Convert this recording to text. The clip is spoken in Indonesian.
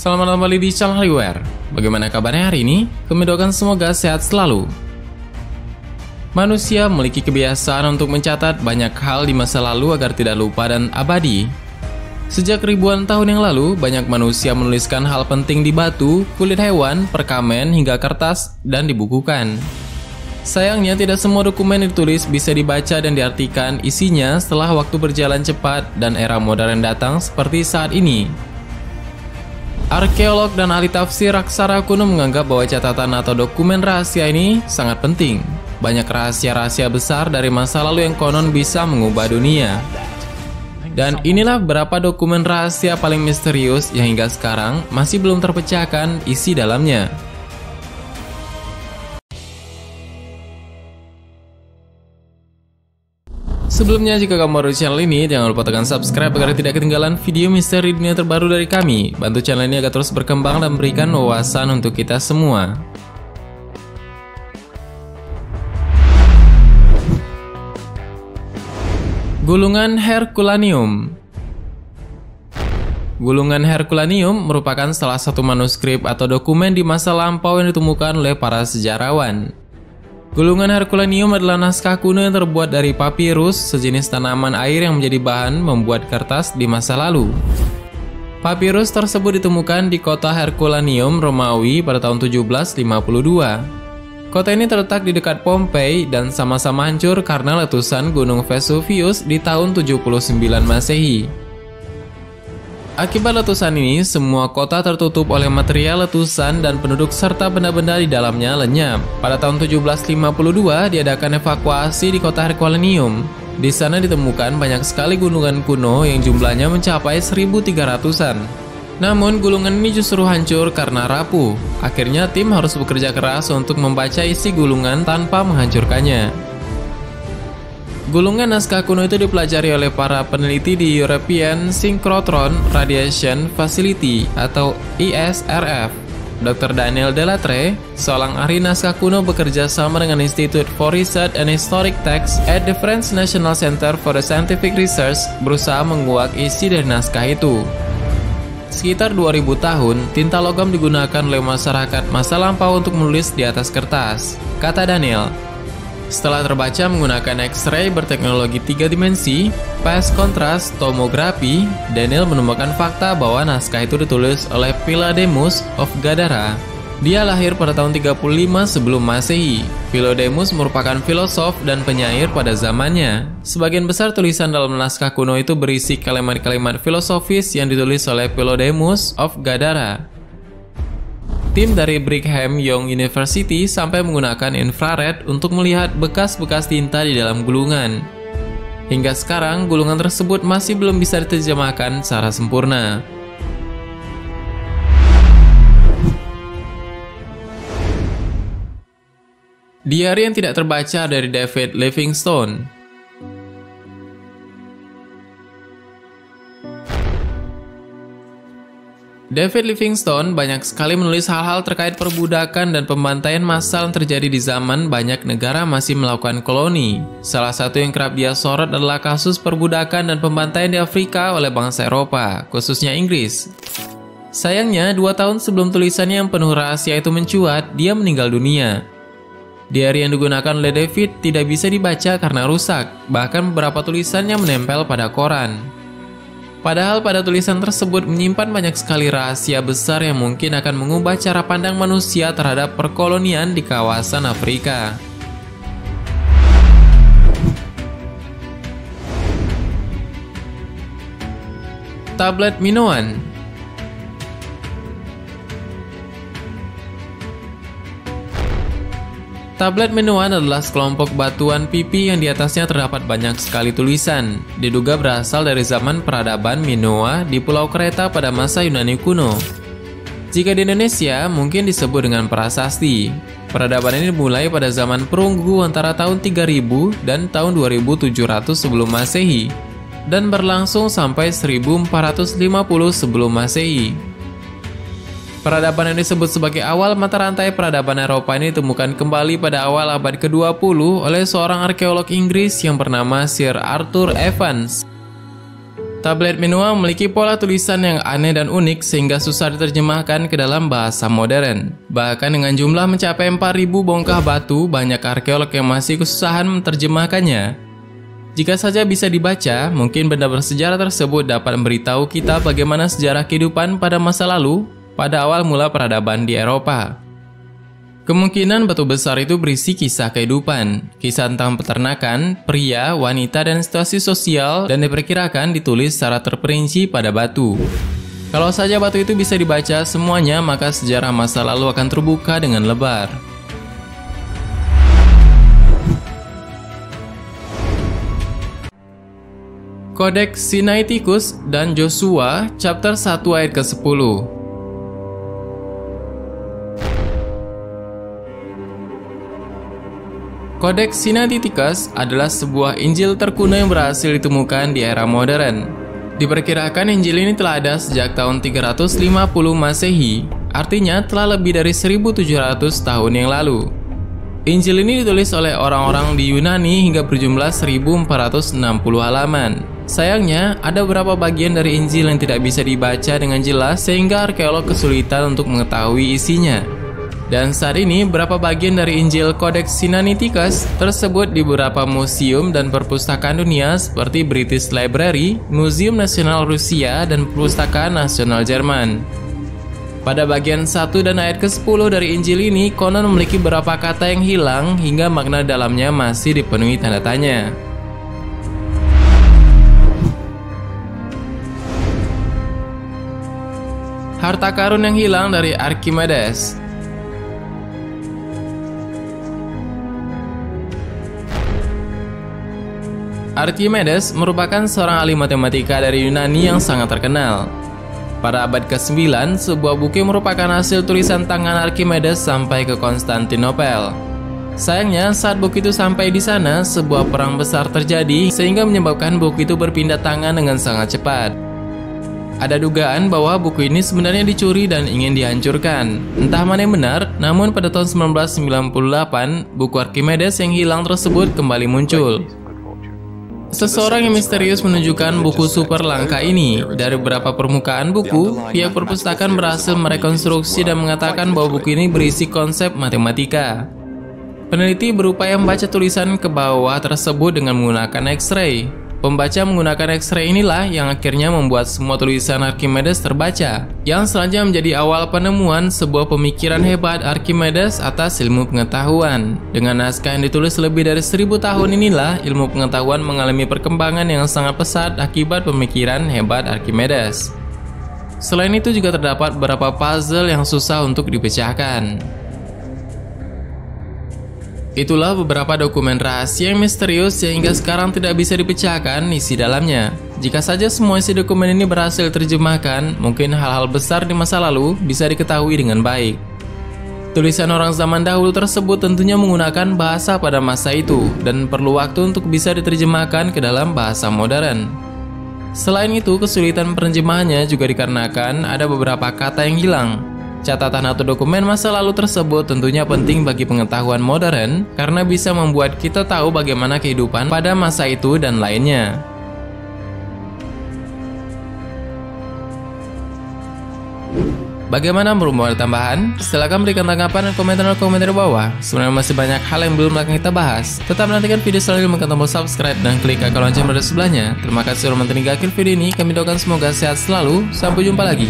Selamat kembali di channel Hariware. Bagaimana kabarnya hari ini? Kami doakan semoga sehat selalu. Manusia memiliki kebiasaan untuk mencatat banyak hal di masa lalu agar tidak lupa dan abadi. Sejak ribuan tahun yang lalu, banyak manusia menuliskan hal penting di batu, kulit hewan, perkamen, hingga kertas, dan dibukukan. Sayangnya, tidak semua dokumen ditulis bisa dibaca dan diartikan isinya setelah waktu berjalan cepat dan era modern datang seperti saat ini. Arkeolog dan ahli tafsir aksara kuno menganggap bahwa catatan atau dokumen rahasia ini sangat penting. Banyak rahasia-rahasia besar dari masa lalu yang konon bisa mengubah dunia. Dan inilah beberapa dokumen rahasia paling misterius yang hingga sekarang masih belum terpecahkan isi dalamnya. Sebelumnya, jika kamu baru di channel ini, jangan lupa tekan subscribe agar tidak ketinggalan video misteri dunia terbaru dari kami. Bantu channel ini agar terus berkembang dan memberikan wawasan untuk kita semua. Gulungan Herculaneum. Gulungan Herculaneum merupakan salah satu manuskrip atau dokumen di masa lampau yang ditemukan oleh para sejarawan. Gulungan Herculaneum adalah naskah kuno yang terbuat dari papirus, sejenis tanaman air yang menjadi bahan membuat kertas di masa lalu. Papirus tersebut ditemukan di kota Herculaneum, Romawi pada tahun 1752. Kota ini terletak di dekat Pompei dan sama-sama hancur karena letusan Gunung Vesuvius di tahun 79 Masehi. Akibat letusan ini, semua kota tertutup oleh material letusan dan penduduk serta benda-benda di dalamnya lenyap. Pada tahun 1752, diadakan evakuasi di kota Herculaneum. Di sana ditemukan banyak sekali gunungan kuno yang jumlahnya mencapai 1.300-an. Namun, gulungan ini justru hancur karena rapuh. Akhirnya, tim harus bekerja keras untuk membaca isi gulungan tanpa menghancurkannya. Gulungan naskah kuno itu dipelajari oleh para peneliti di European Synchrotron Radiation Facility atau ESRF. Dr. Daniel Delattre, seorang ahli naskah kuno, bekerja sama dengan Institute for Research and Historic Texts at the French National Center for Scientific Research, berusaha menguak isi dari naskah itu. Sekitar 2000 tahun, tinta logam digunakan oleh masyarakat masa lampau untuk menulis di atas kertas, kata Daniel. Setelah terbaca menggunakan X-ray berteknologi 3 dimensi, phase contrast tomografi, Daniel menemukan fakta bahwa naskah itu ditulis oleh Philodemus of Gadara. Dia lahir pada tahun 35 sebelum Masehi. Philodemus merupakan filosof dan penyair pada zamannya. Sebagian besar tulisan dalam naskah kuno itu berisi kalimat-kalimat filosofis yang ditulis oleh Philodemus of Gadara. Tim dari Brigham Young University sampai menggunakan infrared untuk melihat bekas-bekas tinta di dalam gulungan. Hingga sekarang, gulungan tersebut masih belum bisa diterjemahkan secara sempurna. Diari yang tidak terbaca dari David Livingstone. David Livingstone banyak sekali menulis hal-hal terkait perbudakan dan pembantaian massal yang terjadi di zaman banyak negara masih melakukan koloni. Salah satu yang kerap dia sorot adalah kasus perbudakan dan pembantaian di Afrika oleh bangsa Eropa, khususnya Inggris. Sayangnya, 2 tahun sebelum tulisannya yang penuh rahasia itu mencuat, dia meninggal dunia. Diari yang digunakan oleh David tidak bisa dibaca karena rusak, bahkan beberapa tulisannya menempel pada koran. Padahal pada tulisan tersebut menyimpan banyak sekali rahasia besar yang mungkin akan mengubah cara pandang manusia terhadap perkolonian di kawasan Afrika. Tablet Minoan. Tablet Minoan adalah sekelompok batuan pipi yang di atasnya terdapat banyak sekali tulisan. Diduga berasal dari zaman peradaban Minoa di Pulau Kreta pada masa Yunani kuno. Jika di Indonesia, mungkin disebut dengan prasasti. Peradaban ini dimulai pada zaman perunggu antara tahun 3000 dan tahun 2700 sebelum Masehi, dan berlangsung sampai 1450 sebelum Masehi. Peradaban yang disebut sebagai awal mata rantai peradaban Eropa ini ditemukan kembali pada awal abad ke-20 oleh seorang arkeolog Inggris yang bernama Sir Arthur Evans. Tablet menua memiliki pola tulisan yang aneh dan unik sehingga susah diterjemahkan ke dalam bahasa modern. Bahkan dengan jumlah mencapai 4.000 bongkah batu, banyak arkeolog yang masih kesusahan menerjemahkannya. Jika saja bisa dibaca, mungkin benda bersejarah tersebut dapat memberitahu kita bagaimana sejarah kehidupan pada masa lalu, pada awal mula peradaban di Eropa. Kemungkinan batu besar itu berisi kisah kehidupan, kisah tentang peternakan, pria, wanita, dan situasi sosial, dan diperkirakan ditulis secara terperinci pada batu. Kalau saja batu itu bisa dibaca semuanya, maka sejarah masa lalu akan terbuka dengan lebar. Kodeks Sinaiticus dan Joshua, chapter 1 ayat ke-10. Kodeks Sinaiticus adalah sebuah Injil terkuno yang berhasil ditemukan di era modern. Diperkirakan Injil ini telah ada sejak tahun 350 Masehi, artinya telah lebih dari 1700 tahun yang lalu. Injil ini ditulis oleh orang-orang di Yunani hingga berjumlah 1460 halaman. Sayangnya, ada beberapa bagian dari Injil yang tidak bisa dibaca dengan jelas sehingga arkeolog kesulitan untuk mengetahui isinya. Dan saat ini, beberapa bagian dari Injil Kodeks Sinaiticus tersebut di beberapa museum dan perpustakaan dunia seperti British Library, Museum Nasional Rusia, dan Perpustakaan Nasional Jerman. Pada bagian 1 dan ayat ke-10 dari Injil ini, konon memiliki beberapa kata yang hilang hingga makna dalamnya masih dipenuhi tanda tanya. Harta karun yang hilang dari Archimedes. Archimedes merupakan seorang ahli matematika dari Yunani yang sangat terkenal. Pada abad ke-9, sebuah buku yang merupakan hasil tulisan tangan Archimedes sampai ke Konstantinopel. Sayangnya, saat buku itu sampai di sana, sebuah perang besar terjadi sehingga menyebabkan buku itu berpindah tangan dengan sangat cepat. Ada dugaan bahwa buku ini sebenarnya dicuri dan ingin dihancurkan. Entah mana yang benar, namun pada tahun 1998, buku Archimedes yang hilang tersebut kembali muncul. Seseorang yang misterius menunjukkan buku super langka ini. Dari beberapa permukaan buku, pihak perpustakaan berhasil merekonstruksi dan mengatakan bahwa buku ini berisi konsep matematika. Peneliti berupaya membaca tulisan ke bawah tersebut dengan menggunakan X-ray. Pembaca menggunakan X-ray inilah yang akhirnya membuat semua tulisan Archimedes terbaca, yang selanjutnya menjadi awal penemuan sebuah pemikiran hebat Archimedes atas ilmu pengetahuan. Dengan naskah yang ditulis lebih dari 1000 tahun inilah, ilmu pengetahuan mengalami perkembangan yang sangat pesat akibat pemikiran hebat Archimedes. Selain itu juga terdapat beberapa puzzle yang susah untuk dipecahkan. Itulah beberapa dokumen rahasia yang misterius yang hingga sekarang tidak bisa dipecahkan isi dalamnya. Jika saja semua isi dokumen ini berhasil terjemahkan, mungkin hal-hal besar di masa lalu bisa diketahui dengan baik. Tulisan orang zaman dahulu tersebut tentunya menggunakan bahasa pada masa itu dan perlu waktu untuk bisa diterjemahkan ke dalam bahasa modern. Selain itu, kesulitan penerjemahannya juga dikarenakan ada beberapa kata yang hilang. Catatan atau dokumen masa lalu tersebut tentunya penting bagi pengetahuan modern karena bisa membuat kita tahu bagaimana kehidupan pada masa itu dan lainnya. Bagaimana, belum ada tambahan? Silahkan berikan tanggapan dan komentar di bawah. Sebenarnya masih banyak hal yang belum akan kita bahas. Tetap nantikan video selanjutnya, menekan tombol subscribe dan klik icon lonceng pada sebelahnya. Terima kasih sudah menonton hingga akhir video ini. Kami doakan semoga sehat selalu. Sampai jumpa lagi.